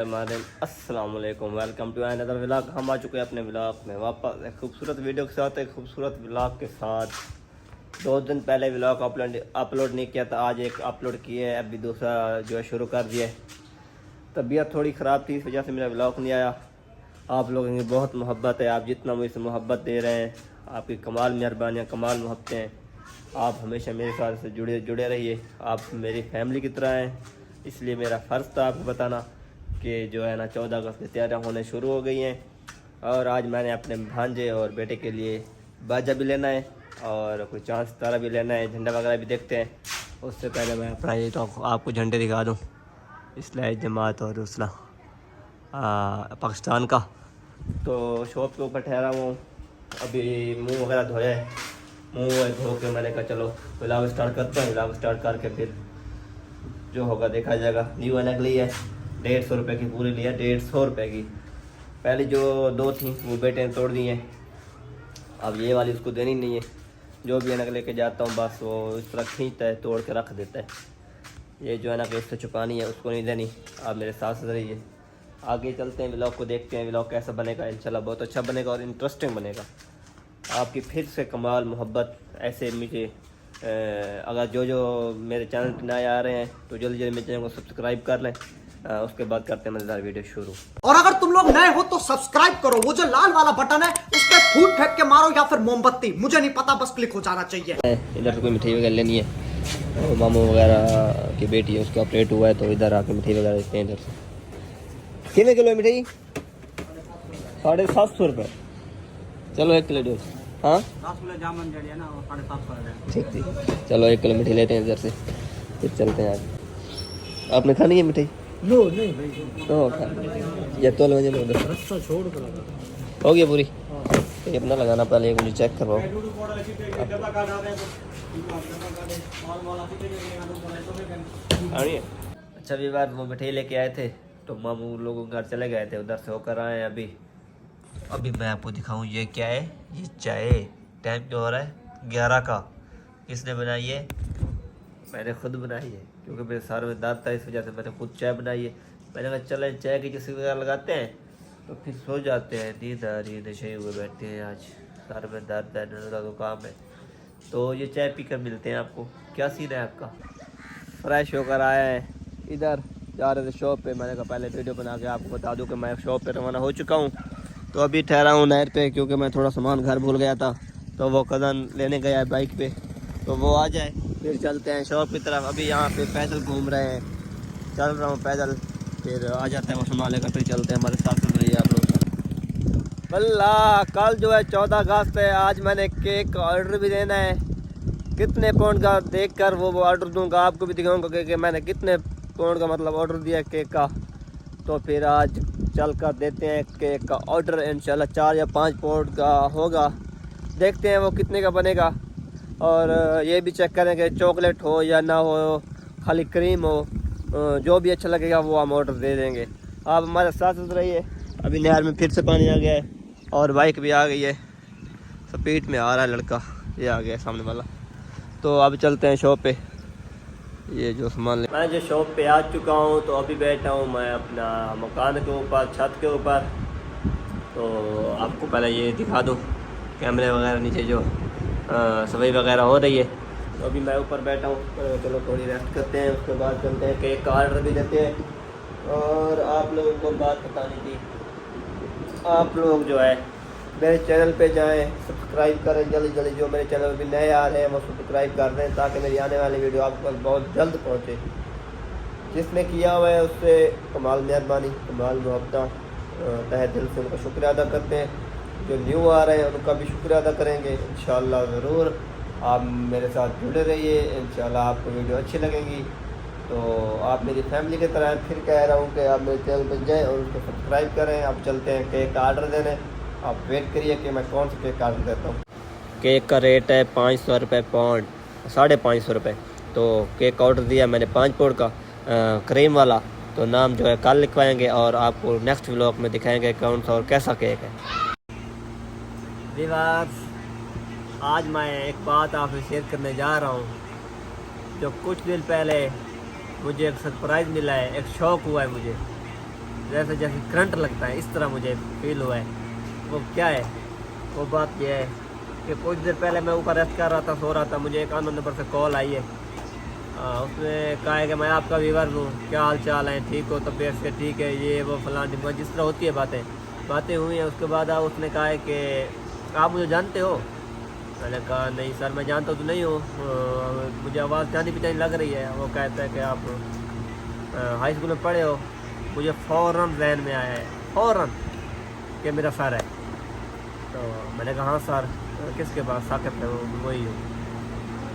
अस्सलाम वालेकुम, welcome to another vlog. हम आ चुके हैं अपने व्लॉग में वापस एक खूबसूरत वीडियो के साथ, एक खूबसूरत व्लॉग के साथ। 2 दिन पहले व्लॉग अपलोड नहीं किया था, आज एक अपलोड किए है, अभी दूसरा जो है शुरू कर दिया है। तबीयत थोड़ी ख़राब थी, इस वजह से मेरा व्लॉग नहीं आया। आप लोगों की बहुत मोहब्बत है, आप जितना मुझसे मोहब्बत दे रहे हैं, आपकी कमाल मेहरबानियाँ, कमाल मोहब्बतें हैं। आप हमेशा मेरे साथ से जुड़े रहिए, आप मेरी फैमिली की तरह हैं। इसलिए मेरा फ़र्ज़ था आपको बताना कि जो है ना 14 अगस्त की तैयारियाँ होने शुरू हो गई हैं। और आज मैंने अपने भांजे और बेटे के लिए बाजा भी लेना है और कोई चांद सितारा भी लेना है, झंडा वगैरह भी देखते हैं। उससे पहले मैं अपना ये तो आपको झंडे दिखा दूँ, इस्लाही जमात और दूसरा पाकिस्तान का। तो शॉप के ऊपर ठहरा हूँ, अभी मुँह वगैरह धोया है, मुँह धो के मैंने कहा चलो व्लॉग स्टार्ट करते हैं। व्लॉग स्टार्ट करके फिर जो होगा देखा जाएगा। न्यू एनक ली है, 150 रुपये की पूरी लिया, 150 रुपये की। पहले जो 2 थी वो बेटे ने तोड़ दी हैं, अब ये वाली उसको देनी नहीं है। जो भी एनक लेके जाता हूँ बस वो इस तरह खींचता है, तोड़ के रख देता है। ये जो एनक इससे चुकानी है उसको नहीं देनी। आप मेरे साथ रहिए, आगे चलते हैं, व्लॉग को देखते हैं। व्लॉग कैसा बनेगा, इंशाल्लाह बहुत अच्छा बनेगा और इंटरेस्टिंग बनेगा। आपकी फिर से कमाल मोहब्बत ऐसे मुझे अगर जो मेरे चैनल पर नए आ रहे हैं तो जल्दी मेरे चैनल को सब्सक्राइब कर लें। उसके बाद करते हैं मज़ेदार वीडियो शुरू। और अगर तुम लोग नए हो तो सब्सक्राइब करो, वो जो लाल वाला बटन है उस पर फूट फेंक के मारो या फिर मोमबत्ती, मुझे नहीं पता, बस क्लिक हो जाना चाहिए। इधर से कोई मिठाई वगैरह लेनी है, तो मामू वगैरह की बेटी है उसका ऑपरेट हुआ है, तो इधर आके मिठाई वगैरह लेते हैं। इधर से कितने किलो है मिठाई? 750 रुपये। चलो 1 किलो दो। हाँ ठीक ठीक, चलो 1 किलो मिठाई लेते हैं इधर से, फिर चलते हैं। आज आपने खानी है मिठाई? नो नहीं भाई, तो ये तो मुझे रास्ता छोड़ कर हो गया पूरी। तो अपना लगाना पहले, मुझे चेक करवाओ। अच्छा भी बात, वो मिठाई लेके आए थे तो मामू लोगों के घर चले गए थे, उधर से होकर आए। अभी मैं आपको दिखाऊं ये क्या है। ये चाय, टाइम क्या हो रहा है 11 का। किसने बनाई है? मैंने खुद बनाई है, क्योंकि मेरे सर में दर्द था, इस वजह से मैंने खुद चाय बनाई है। मैंने कहा चले चाय की किसी वगैरह लगाते हैं तो फिर सो जाते हैं। नींद आ रही है, नशे हुए बैठते हैं, आज सर में दर्द है, नज़र का काम है, तो ये चाय पीकर मिलते हैं आपको। क्या सीन है आपका? फ्रेश होकर आया है, इधर जा रहे थे शॉप पे। मैंने कहा पहले वीडियो बना के आपको बता दूं कि मैं शॉप पे रवाना हो चुका हूँ। तो अभी ठहरा हूँ नहर पे, क्योंकि मैं थोड़ा सामान घर भूल गया था, तो वो कज़न लेने गया है बाइक पे, तो वो आ जाए फिर चलते हैं शॉप की तरफ। अभी यहाँ पे पैदल घूम रहे हैं, चल रहा हूँ पैदल, फिर आ जाता है वो सामान लेकर, फिर चलते हैं। हमारे साथ चल रही है आप लोग। बल्ला कल जो है 14 अगस्त है, आज मैंने केक का ऑर्डर भी देना है। कितने पाउंड का देख कर वो ऑर्डर दूंगा, आपको भी दिखाऊंगा कि मैंने कितने पाउंड का मतलब ऑर्डर दिया है केक का। तो फिर आज चल कर देते हैं केक का ऑर्डर, इंशाल्लाह 4 या 5 पाउंड का होगा, देखते हैं वो कितने का बनेगा। और ये भी चेक करें कि चॉकलेट हो या ना हो, खाली क्रीम हो, जो भी अच्छा लगेगा वो हम ऑर्डर दे देंगे। आप हमारे साथ रहिए। अभी नहर में फिर से पानी आ गया है और बाइक भी आ गई है, स्पीड में आ रहा है लड़का, ये आ गया सामने वाला। तो अब चलते हैं शॉप पे, ये जो सामान मैं जो शॉप पे आ चुका हूँ। तो अभी बैठा हूँ मैं अपना मकान के ऊपर, छत के ऊपर। तो आपको पहले ये दिखा दूँ, कैमरे वगैरह नीचे जो सफाई वगैरह हो रही है। तो अभी मैं ऊपर बैठा हूँ, तो चलो थोड़ी रेस्ट करते हैं, उसके बाद चलते हैं केक का ऑर्डर भी देते हैं। और आप लोगों को बात बतानी थी, आप लोग जो है मेरे चैनल पे जाएं, सब्सक्राइब करें जल्दी जल्दी। जो मेरे चैनल पे नए आ रहे हैं वो सब्सक्राइब कर दें, ताकि मेरी आने वाली वीडियो आपके पास बहुत जल्द पहुँचे। जिसने किया हुआ है उससे कमाल मेहरबानी, कमाल मोहब्बत, तहे दिल से उनका शुक्रिया अदा करते हैं। जो न्यू आ रहे हैं उनका भी शुक्रिया अदा करेंगे इंशाल्लाह। ज़रूर आप मेरे साथ जुड़े रहिए, इंशाल्लाह आपको वीडियो अच्छी लगेगी। तो आप मेरी फैमिली की तरह, फिर कह रहा हूँ कि आप मेरे चैनल पर जाएँ और उसको सब्सक्राइब करें। आप चलते हैं केक का आर्डर देने, आप वेट करिए कि मैं कौन सा केक का आर्डर देता हूँ। केक का रेट है 500 रुपये पाउंड, 550 रुपये। तो केक का ऑर्डर दिया मैंने 5 पाउंड का क्रीम वाला। तो नाम जो है कल लिखवाएंगे और आपको नेक्स्ट व्लॉग में दिखाएंगे कौन सा और कैसा केक है। व्यूअर्स, आज मैं एक बात आपसे शेयर करने जा रहा हूँ। जो कुछ दिन पहले मुझे एक सरप्राइज़ मिला है, एक शौक़ हुआ है मुझे। जैसे जैसे करंट लगता है इस तरह मुझे फील हुआ है। वो क्या है, वो बात यह है कि कुछ देर पहले मैं ऊपर रेस्ट कर रहा था, सो रहा था, मुझे एक अननोन नंबर से कॉल आई है। उसने कहा है कि मैं आपका व्यूअर हूँ, क्या हाल चाल है, ठीक हो, तबीयत से ठीक है, ये वो फलान ढिमका, जिस तरह होती है बातें हुई हैं। उसके बाद उसने कहा है कि आप मुझे जानते हो। मैंने कहा नहीं सर, मैं जानता तो नहीं हूँ, मुझे आवाज़ जानी पहचानी लग रही है। वो कहता है कि आप हाई स्कूल में पढ़े हो। मुझे फ़ौरन जहन में आया है, फ़ौरन, कि मेरा सर है। तो मैंने कहा हाँ सर, किसके पास, साकिब है, वही हूँ।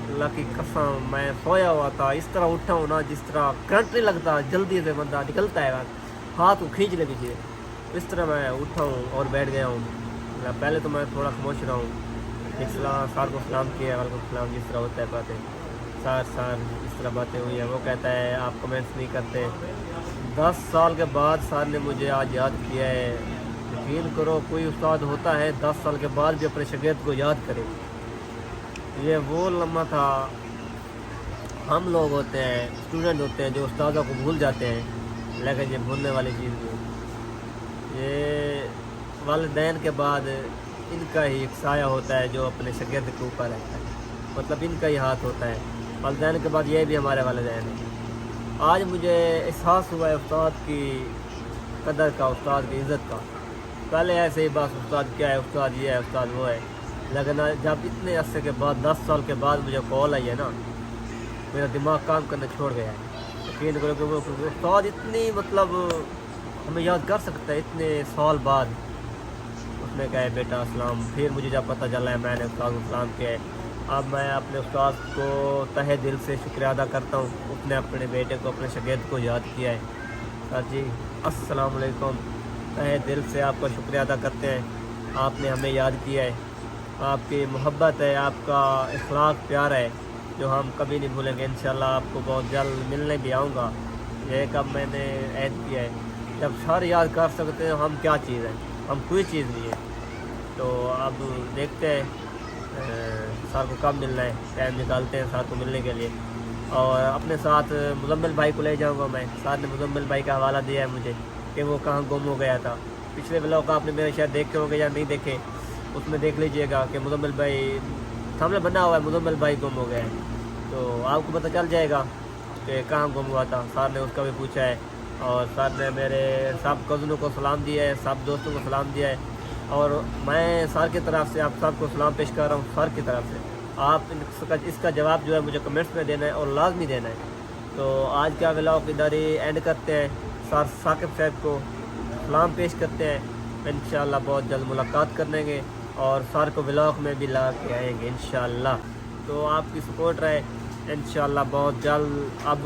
अल्लाह की कसम, मैं सोया हुआ था, इस तरह उठा हूँ ना जिस तरह करंट नहीं लगता, जल्दी से बंदा निकलता है, हाथ को खींच ले पीछे, इस तरह मैं उठा हूँ और बैठ गया हूँ। पहले तो मैं थोड़ा खामोश रहा हूँ, सर को सलाम किया, वालेकुम सलाम, जिस तरह होता है बातें, सर इस तरह बातें हुई है। वो कहता है आप कमेंट्स नहीं करते। 10 साल के बाद सर ने मुझे आज याद किया है। यकीन करो, कोई उस्ताद होता है 10 साल के बाद भी अपने शागिर्द को याद करे। ये वो लम्हा था। हम लोग होते हैं, स्टूडेंट होते हैं, जो उस्तादों को भूल जाते हैं, लेकिन ये भूलने वाली चीज़ नहीं। ये वालिदैन के बाद इनका ही एक साया होता है जो अपने शागिर्द के ऊपर रहता है, मतलब इनका ही हाथ होता है। वालिदैन के बाद ये भी हमारे वालिदैन हैं। आज मुझे एहसास हुआ है उस्ताद की कदर का, उस्ताद की इज़्ज़त का। पहले ऐसे ही बस उस्ताद क्या है, उस्ताद ये है, उस्ताद वो है, लेकिन जब इतने अरसे के बाद 10 साल के बाद मुझे कॉल आई है ना, मेरा दिमाग काम करना छोड़ गया है। यकीन करो कि वो उस्ताद इतनी, मतलब हमें याद कर सकता है इतने साल बाद। उसने कहा बेटा अस्सलाम। फिर मुझे जब पता चला है मैंने उस्ताद को सलाम किया है, अब मैं अपने उस्ताद को तहे दिल से शुक्रिया अदा करता हूँ। उसने अपने बेटे को, अपने शागिर्द को याद किया है। सर जी अस्सलाम वालेकुम, तहे दिल से आपका शुक्रिया अदा करते हैं, आपने हमें याद किया है। आपकी मोहब्बत है, आपका इखलाक प्यार है, जो हम कभी नहीं भूलेंगे। इंशाल्लाह आपको बहुत जल्द मिलने भी आऊँगा। ये कब मैंने ऐद किया है, जब सर याद कर सकते हैं हम क्या चीज़ है, हम कोई चीज़ नहीं है। तो अब देखते हैं सर को कब मिलना है, टाइम निकालते हैं सर को मिलने के लिए। और अपने साथ मुजम्मिल भाई को ले जाऊँगा मैं। सर ने मुजम्मिल भाई का हवाला दिया है मुझे कि वो कहाँ गुम हो गया था। पिछले ब्लॉग आपने मेरे शायद देखे होंगे या नहीं देखे, उसमें देख लीजिएगा कि मुजम्मिल भाई सामने बना हुआ है, मुजम्मिल भाई गुम हो गए हैं। तो आपको पता चल जाएगा कि कहाँ गुम हुआ था। सर ने उसका भी पूछा है, और सर ने मेरे सब कज़नों को सलाम दिया है, सब दोस्तों को सलाम दिया है। और मैं सर की तरफ से आप सबको सलाम पेश कर रहा हूँ, सर की तरफ से। आप इसका जवाब जो है मुझे कमेंट्स में देना है और लाजमी देना है। तो आज का व्लॉग इधर ही एंड करते हैं। सर साकिब साहब को सलाम पेश करते हैं। इंशाल्लाह बहुत जल्द मुलाकात कर लेंगे और सर को व्लॉग में भी ला के आएंगे इंशाल्लाह। तो आपकी सपोर्ट रहे इंशाल्लाह बहुत जल्द। अब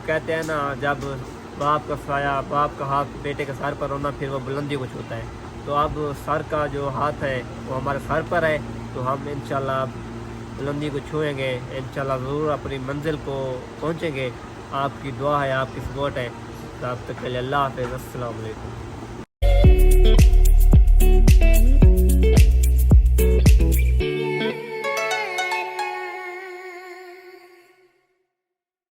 कहते हैं ना, जब बाप का साया, बाप का हाथ बेटे के सर पर होना, फिर वो बुलंदी को छूता है। तो अब सर का जो हाथ है वो हमारे सर पर है, तो हम इंशाल्लाह बुलंदी को छुएंगे, इंशाल्लाह ज़रूर अपनी मंजिल को पहुँचेंगे। आपकी दुआ है, आपकी सपोर्ट है। तब तक के लिए अल्लाह हाफ़िज़, अस्सलाम वालेकुम।